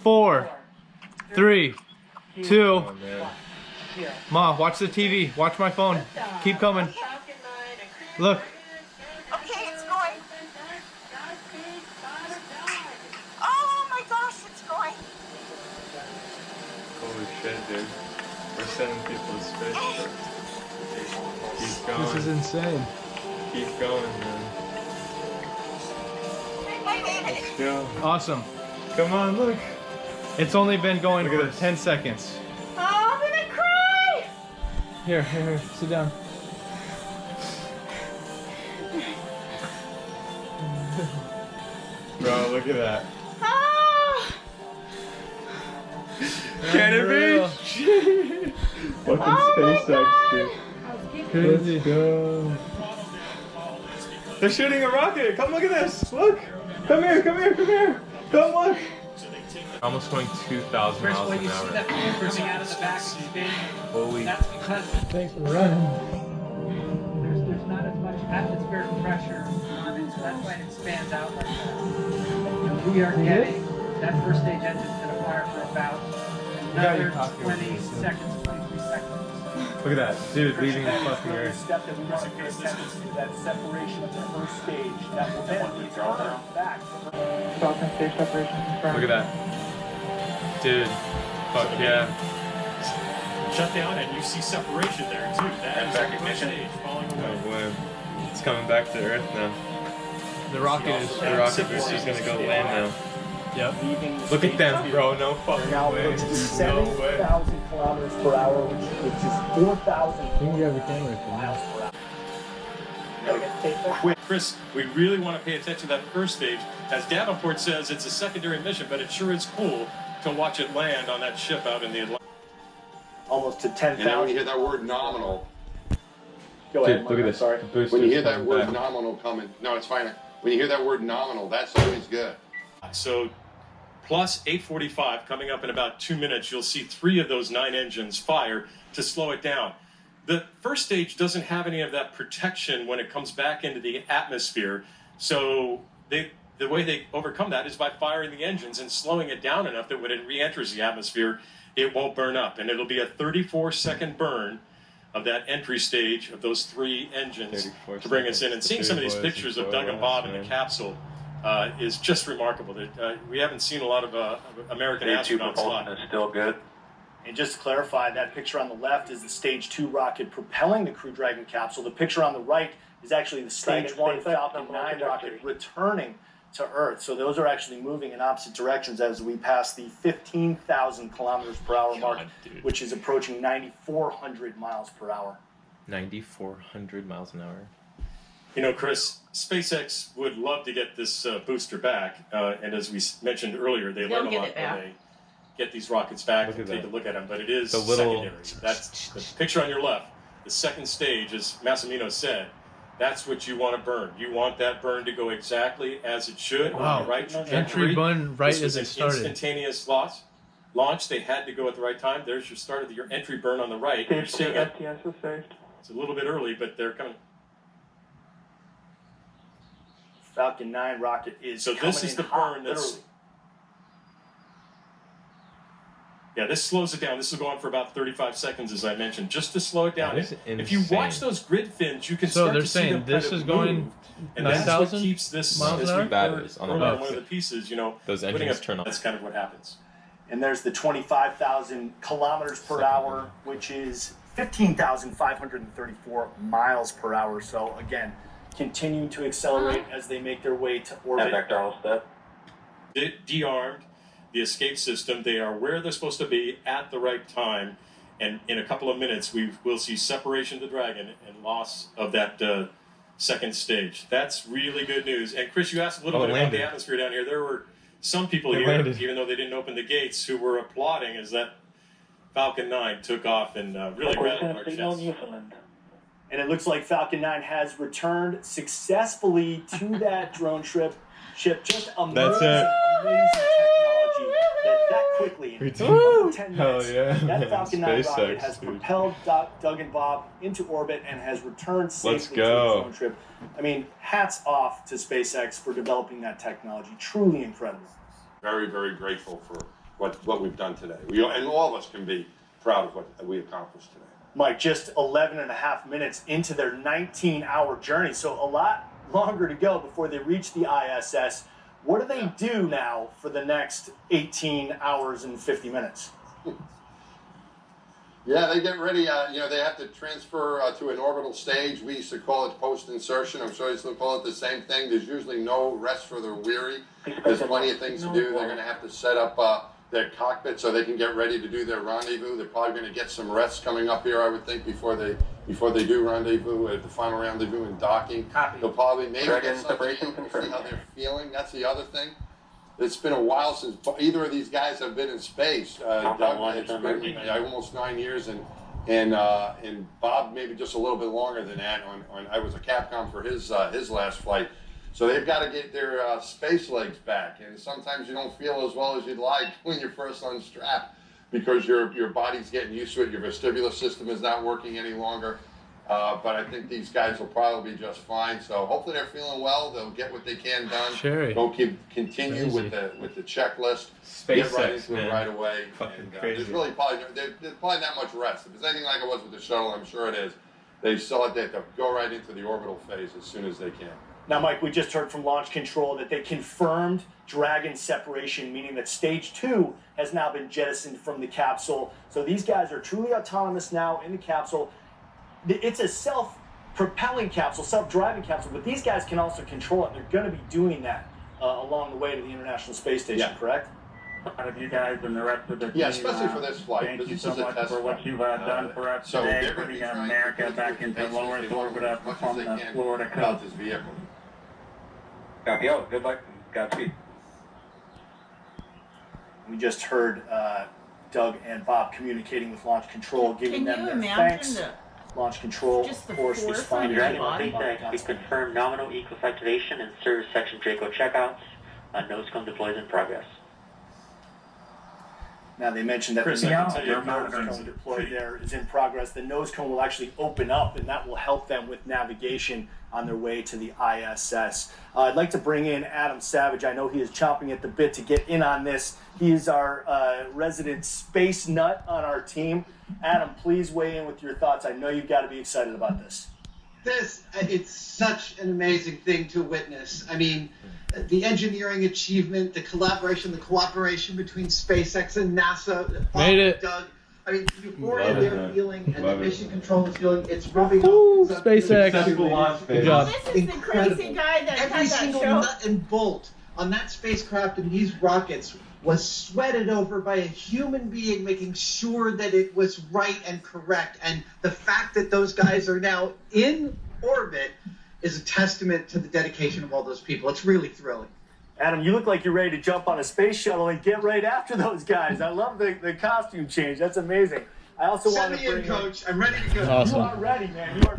4, 3, 2. Ma, watch the TV. Watch my phone. Keep coming. Look. Okay, it's going. Oh my gosh, it's going. Holy shit, dude. We're sending people to space. Keep going. This is insane. Keep going, man. Let's go. Awesome. Come on, look. It's only been going for 10 seconds. Oh, I'm gonna cry. Here, sit down. Bro, look at that. Ah. Can it be? Fucking SpaceX, dude. Crazy. Let's go. They're shooting a rocket. Come look at this. Look. Come here, come here, come here. Come look. Almost going 2,000 miles when an you see hour. that fuel coming out of the back of the spin, Holy. that's because Thanks for running. there's not as much atmospheric pressure on it, so that's why it expands out like that. And we are getting that first stage engine's going to fire for about another 20 seconds, 23 seconds. Look at that. Dude, leaving the fucking The earth. step that we want to pay attention to, that separation of the first stage that will then be turned back. Falcon stage separation confirmed. Look at that. Dude. Fuck yeah. Shut down and you see separation there too. That is recognition stage falling No away. way. It's coming back to Earth now. The rocket is. The rocket booster is gonna go land now. Yep. Look at them, bro. No fucking Now way. approaching No 7,000 kilometers per hour, which is 4,000 You can grab the camera miles per hour. Quick, Chris, we really want to pay attention to that first stage. As Davenport says, it's a secondary mission, but it sure is cool to watch it land on that ship out in the Atlantic. Almost to And then when you 10,000. hear that word nominal, Go ahead, Dude, look at this. Sorry. The booster's when you hear that coming word back. nominal coming, no, it's fine. When you hear that word nominal, that's always good. So plus 845 coming up in about 2 minutes, you'll see 3 of those 9 engines fire to slow it down. The first stage doesn't have any of that protection when it comes back into the atmosphere. So the way they overcome that is by firing the engines and slowing it down enough that when it re-enters the atmosphere, it won't burn up. And it'll be a 34-second burn of that entry stage of those 3 engines 34 to bring us in. seconds. And seeing some of these pictures of Doug and Bob in the capsule is just remarkable. We haven't seen a lot of American astronauts fly. Is still good. And just to clarify, that picture on the left is the Stage 2 rocket propelling the Crew Dragon capsule. The picture on the right is actually the Stage 1 Falcon 9 rocket returning to Earth. So those are actually moving in opposite directions as we pass the 15,000 kilometers per hour mark, which is approaching 9,400 miles per hour. 9,400 miles an hour. You know, Chris, SpaceX would love to get this booster back. And as we mentioned earlier, they learn a lot when they get these rockets back and take a look at them. But it is secondary. That's the picture on your left. The second stage, as Massimino said, that's what you want to burn. You want that burn to go exactly as it should. Wow. On the right trajectory. Entry burn right This was as it started. Instantaneous launch. They had to go at the right time. There's your start of your entry burn on the right. You're seeing it. It's a little bit early, but they're coming. Falcon 9 rocket is So coming this is in the hot, burn that's. literally. Yeah, this slows it down. This is going for about 35 seconds, as I mentioned, just to slow it down. That is If you insane. watch those grid fins, you can So start they're to see saying them this kind is of going move. And that's what 9,000 keeps this miles as an hour? we Batteries on the burn back. one of the pieces, you know, Those putting engines up, turn on. That's kind of what happens. And there's the 25,000 kilometers per hour, which is 15,534 miles per hour. So again, continuing to accelerate as they make their way to orbit. De-armed the escape system. They are where they're supposed to be at the right time. And in a couple of minutes, we'll see separation of the Dragon and loss of that second stage. That's really good news. And Chris, you asked a little bit about the atmosphere down here. There were some people here, even though they didn't open the gates, who were applauding as that Falcon 9 took off and really rattled our chests. And it looks like Falcon 9 has returned successfully to that drone ship. Just amazing, That's it. amazing technology that quickly, in under 10 minutes, that Falcon 9 rocket has propelled Doug and Bob into orbit and has returned safely to the drone ship. I mean, hats off to SpaceX for developing that technology. Truly incredible. Very, very grateful for what we've done today. And all of us can be proud of what we accomplished today. Mike, just 11 and a half minutes into their 19-hour journey, so a lot longer to go before they reach the ISS. What do they do now for the next 18 hours and 50 minutes? Yeah, they get ready. They have to transfer to an orbital stage. We used to call it post-insertion. I'm sure you still call it the same thing. There's usually no rest for the weary. There's plenty of things to do. They're going to have to set up their cockpit so they can get ready to do their rendezvous. They're probably going to get some rest coming up here, I would think, before they do rendezvous at the final rendezvous and docking. They'll probably maybe get something in and see how they're feeling. That's the other thing. It's been a while since either of these guys have been in space. Doug, it's been almost 9 years, and Bob maybe just a little bit longer than that. I was a Capcom for his last flight, so they've got to get their space legs back. And sometimes you don't feel as well as you'd like when you're first unstrapped because your body's getting used to it. Your vestibular system is not working any longer. But I think these guys will probably be just fine. So hopefully they're feeling well. They'll get what they can done. Sure. Don't continue with the checklist. SpaceX, get right into it right away. Fucking And, crazy. there's really there's probably not much rest. If it's anything like it was with the shuttle, I'm sure it is. They still have to go right into the orbital phase as soon as they can. Now, Mike, we just heard from Launch Control that they confirmed Dragon separation, meaning that Stage 2 has now been jettisoned from the capsule. So these guys are truly autonomous now in the capsule. It's a self-propelling capsule, self-driving capsule, but these guys can also control it. They're going to be doing that along the way to the International Space Station, correct? Out of you guys and the rest of the team. Yeah, especially for this flight. Thank you This so is a much test for what flight. you've done for us So today, they're going to be putting trying America to back into low Earth orbit up as from much the as they can Florida about coast. this vehicle. Copy out. Good luck. Godspeed. We just heard Doug and Bob communicating with Launch Control, giving Can them you their imagine thanks. the Launch Control, just the of course, is force on finding your out body? about We confirm nominal equal activation and service section Draco checkouts. Nose cone deploys in progress. Now, they mentioned that Chris, the I can nose tell you, cone deployed there is in progress. The nose cone will actually open up, and that will help them with navigation on their way to the ISS. I'd like to bring in Adam Savage. I know he is chomping at the bit to get in on this. He is our resident space nut on our team. Adam, please weigh in with your thoughts. I know you've got to be excited about this. It's such an amazing thing to witness. I mean, the engineering achievement, the cooperation between SpaceX and NASA, Made it. Doug. I mean, the euphoria Love it, they're man. feeling and Love the it. mission control is feeling, it's rubbing Woo, off. SpaceX. Successful launch Good phase. job. This is the crazy guy that Every had that single show. nut and bolt on that spacecraft and these rockets was sweated over by a human being, making sure that it was right and correct. And the fact that those guys are now in orbit is a testament to the dedication of all those people. It's really thrilling. Adam, you look like you're ready to jump on a space shuttle and get right after those guys. I love the costume change. That's amazing. I also Send want to me bring in, Coach. I'm ready to go. Awesome. You are ready, man. You are